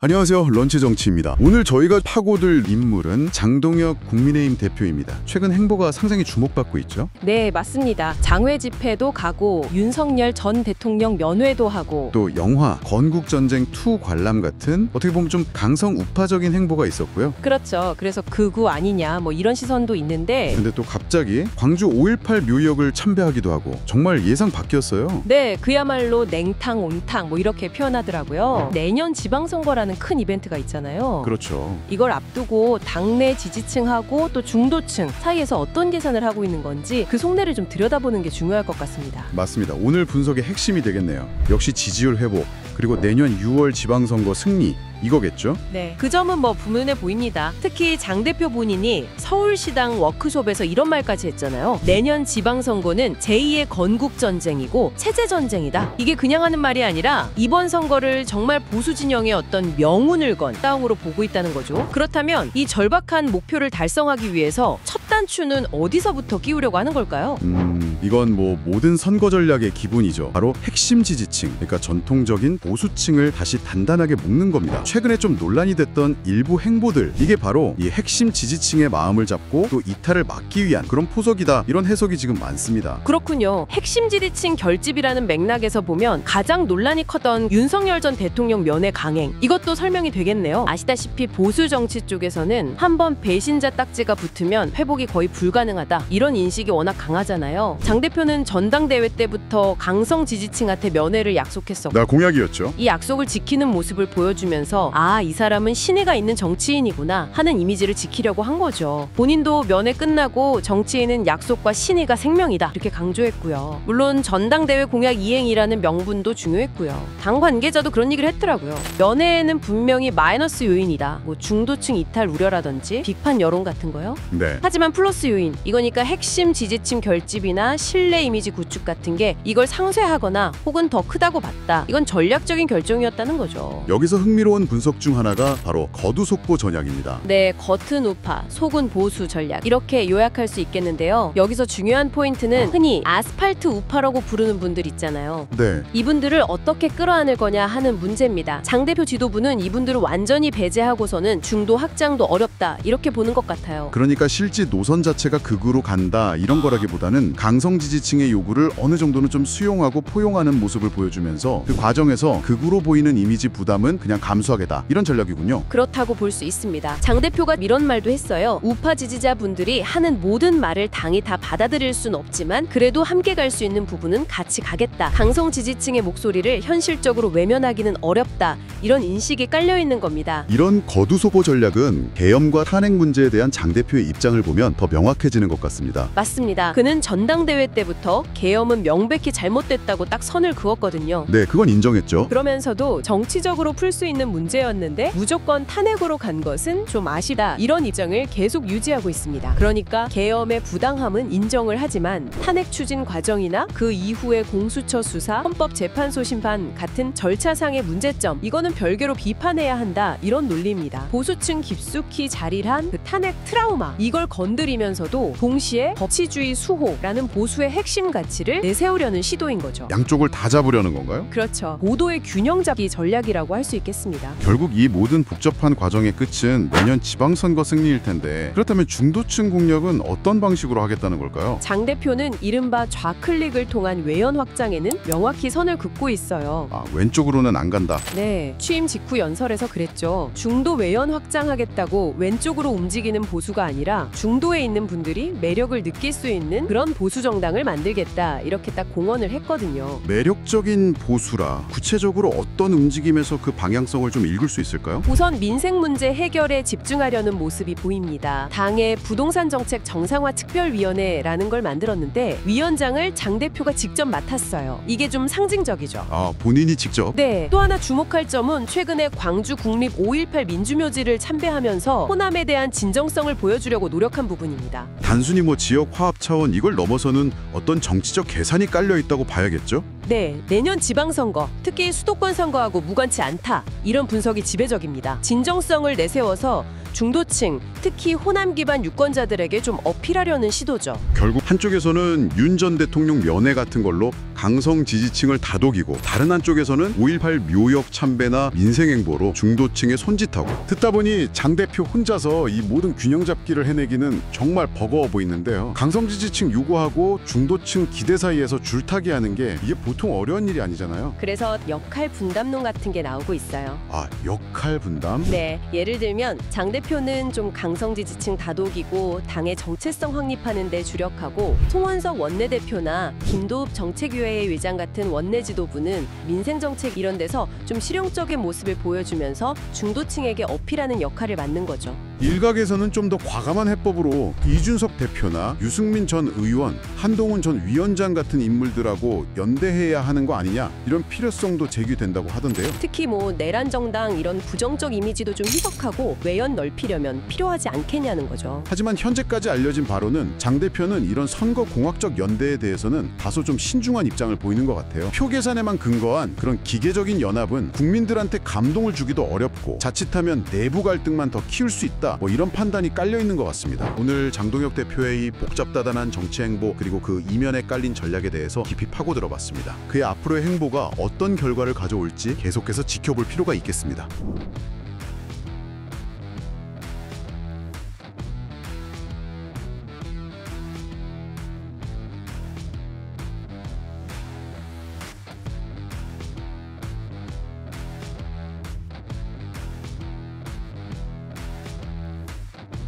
안녕하세요. 런치정치입니다. 오늘 저희가 파고들 인물은 장동혁 국민의힘 대표입니다. 최근 행보가 상당히 주목받고 있죠? 네, 맞습니다. 장외 집회도 가고 윤석열 전 대통령 면회도 하고 또 영화 건국전쟁 2 관람 같은 어떻게 보면 좀 강성 우파적인 행보가 있었고요. 그렇죠. 그래서 극우 아니냐 뭐 이런 시선도 있는데 근데 또 갑자기 광주 5.18 묘역을 참배하기도 하고 정말 예상 밖이었어요. 네, 그야말로 냉탕 온탕 뭐 이렇게 표현하더라고요. 내년 지방선거라는 큰 이벤트가 있잖아요. 그렇죠. 이걸 앞두고 당내 지지층하고 또 중도층 사이에서 어떤 계산을 하고 있는 건지 그 속내를 좀 들여다보는 게 중요할 것 같습니다. 맞습니다. 오늘 분석의 핵심이 되겠네요. 역시 지지율 회복, 그리고 내년 6월 지방선거 승리, 이거겠죠? 네, 그 점은 뭐 분명해 보입니다. 특히 장 대표 본인이 서울시당 워크숍에서 이런 말까지 했잖아요. 내년 지방선거는 제2의 건국전쟁이고 체제전쟁이다. 이게 그냥 하는 말이 아니라 이번 선거를 정말 보수 진영의 어떤 명운을 건 싸움으로 보고 있다는 거죠. 그렇다면 이 절박한 목표를 달성하기 위해서 첫 단추는 어디서부터 끼우려고 하는 걸까요? 이건 뭐 모든 선거 전략의 기본이죠. 바로 핵심 지지층, 그러니까 전통적인 보수층을 다시 단단하게 묶는 겁니다. 최근에 좀 논란이 됐던 일부 행보들, 이게 바로 이 핵심 지지층의 마음을 잡고 또 이탈을 막기 위한 그런 포석이다, 이런 해석이 지금 많습니다. 그렇군요. 핵심 지지층 결집이라는 맥락에서 보면 가장 논란이 컸던 윤석열 전 대통령 면회 강행, 이것도 설명이 되겠네요. 아시다시피 보수 정치 쪽에서는 한번 배신자 딱지가 붙으면 회복이 거의 불가능하다, 이런 인식이 워낙 강하잖아요. 장 대표는 전당대회 때부터 강성 지지층한테 면회를 약속했었고 나 공약이었죠. 이 약속을 지키는 모습을 보여주면서 이 사람은 신의가 있는 정치인이구나 하는 이미지를 지키려고 한 거죠. 본인도 면회 끝나고 정치인은 약속과 신의가 생명이다 이렇게 강조했고요. 물론 전당대회 공약 이행이라는 명분도 중요했고요. 당 관계자도 그런 얘기를 했더라고요. 면회에는 분명히 마이너스 요인이다, 뭐 중도층 이탈 우려라든지 비판 여론 같은 거요. 네. 하지만 플러스 요인, 이거니까 핵심 지지층 결집이나 신뢰 이미지 구축 같은 게 이걸 상쇄하거나 혹은 더 크다고 봤다, 이건 전략적인 결정이었다는 거죠. 여기서 흥미로운 분석 중 하나가 바로 거두속보 전략입니다. 네, 겉은 우파, 속은 보수 전략, 이렇게 요약할 수 있겠는데요. 여기서 중요한 포인트는 흔히 아스팔트 우파라고 부르는 분들 있잖아요. 네. 이분들을 어떻게 끌어안을 거냐 하는 문제입니다. 장 대표 지도부는 이분들을 완전히 배제하고서는 중도 확장도 어렵다, 이렇게 보는 것 같아요. 그러니까 실제 노선 자체가 극으로 간다, 이런 거라기보다는 강성 지지층의 요구를 어느 정도는 좀 수용하고 포용하는 모습을 보여주면서 그 과정에서 극으로 보이는 이미지 부담은 그냥 감수하겠다, 이런 전략이군요. 그렇다고 볼 수 있습니다. 장 대표가 이런 말도 했어요. 우파 지지자분들이 하는 모든 말을 당이 다 받아들일 순 없지만 그래도 함께 갈 수 있는 부분은 같이 가겠다. 강성 지지층의 목소리를 현실적으로 외면하기는 어렵다, 이런 인식이 깔려 있는 겁니다. 이런 거두소보 전략은 계엄과 탄핵 문제에 대한 장 대표의 입장을 보면 더 명확해지는 것 같습니다. 맞습니다. 그는 전당대회 때부터 계엄은 명백히 잘못됐다고 딱 선을 그었거든요. 네, 그건 인정했죠. 그러면서도 정치적으로 풀 수 있는 문제였는데 무조건 탄핵으로 간 것은 좀 아쉽다, 이런 입장을 계속 유지하고 있습니다. 그러니까 계엄의 부당함은 인정을 하지만 탄핵 추진 과정이나 그 이후의 공수처 수사, 헌법재판소 심판 같은 절차상의 문제점, 이거는 별개로 비판해야 한다, 이런 논리입니다. 보수층 깊숙이 자리한 그 탄핵 트라우마, 이걸 건드리면서도 동시에 법치주의 수호라는 보수의 핵심 가치를 내세우려는 시도인 거죠. 양쪽을 다 잡으려는 건가요? 그렇죠. 고도의 균형 잡기 전략이라고 할 수 있겠습니다. 결국 이 모든 복잡한 과정의 끝은 내년 지방선거 승리일 텐데, 그렇다면 중도층 공략은 어떤 방식으로 하겠다는 걸까요? 장 대표는 이른바 좌클릭을 통한 외연 확장에는 명확히 선을 긋고 있어요. 왼쪽으로는 안 간다. 네, 취임 직후 연설에서 그랬죠. 중도 외연 확장하겠다고 왼쪽으로 움직이는 보수가 아니라 중도에 있는 분들이 매력을 느낄 수 있는 그런 보수 정당을 만들겠다, 이렇게 딱 공언을 했거든요. 매력적인 보수라, 구체적으로 어떤 움직임에서 그 방향성을 좀 읽을 수 있을까요? 우선 민생 문제 해결에 집중하려는 모습이 보입니다. 당의 부동산 정책 정상화 특별위원회라는 걸 만들었는데 위원장을 장 대표가 직접 맡았어요. 이게 좀 상징적이죠. 본인이 직접? 네, 또 하나 주목할 점은 최근에 광주 국립 5.18 민주묘지를 참배하면서 호남에 대한 진정성을 보여주려고 노력한 부분입니다. 단순히 뭐 지역 화합 차원, 이걸 넘어서는 어떤 정치적 계산이 깔려 있다고 봐야겠죠? 네, 내년 지방선거, 특히 수도권 선거하고 무관치 않다. 이런 분석이 지배적입니다. 진정성을 내세워서 중도층, 특히 호남 기반 유권자들에게 좀 어필하려는 시도죠. 결국 한쪽에서는 윤 전 대통령 면회 같은 걸로 강성 지지층을 다독이고 다른 한쪽에서는 5.18 묘역 참배나 민생 행보로 중도층에 손짓하고 듣다 보니 장 대표 혼자서 이 모든 균형 잡기를 해내기는 정말 버거워 보이는데요. 강성 지지층 요구하고 중도층 기대 사이에서 줄타기 하는 게 이게 보통 어려운 일이 아니잖아요. 그래서 역할 분담론 같은 게 나오고 있어요. 아, 역할 분담? 네, 예를 들면 장 대표는 좀 강성 지지층 다독이고 당의 정체성 확립하는 데 주력하고 송원석 원내대표나 김도읍 정책위원회 의장 같은 원내 지도부는 민생 정책 이런 데서 좀 실용적인 모습을 보여주면서 중도층에게 어필하는 역할을 맡는 거죠. 일각에서는 좀 더 과감한 해법으로 이준석 대표나 유승민 전 의원, 한동훈 전 위원장 같은 인물들하고 연대해야 하는 거 아니냐 이런 필요성도 제기된다고 하던데요. 특히 뭐 내란 정당 이런 부정적 이미지도 좀 희석하고 외연 넓히려면 필요하지 않겠냐는 거죠. 하지만 현재까지 알려진 바로는 장 대표는 이런 선거 공학적 연대에 대해서는 다소 좀 신중한 입장을 보이는 것 같아요. 표 계산에만 근거한 그런 기계적인 연합은 국민들한테 감동을 주기도 어렵고 자칫하면 내부 갈등만 더 키울 수 있다. 뭐 이런 판단이 깔려 있는 것 같습니다. 오늘 장동혁 대표의 이 복잡다단한 정치 행보 그리고 그 이면에 깔린 전략에 대해서 깊이 파고 들어봤습니다. 그의 앞으로의 행보가 어떤 결과를 가져올지 계속해서 지켜볼 필요가 있겠습니다.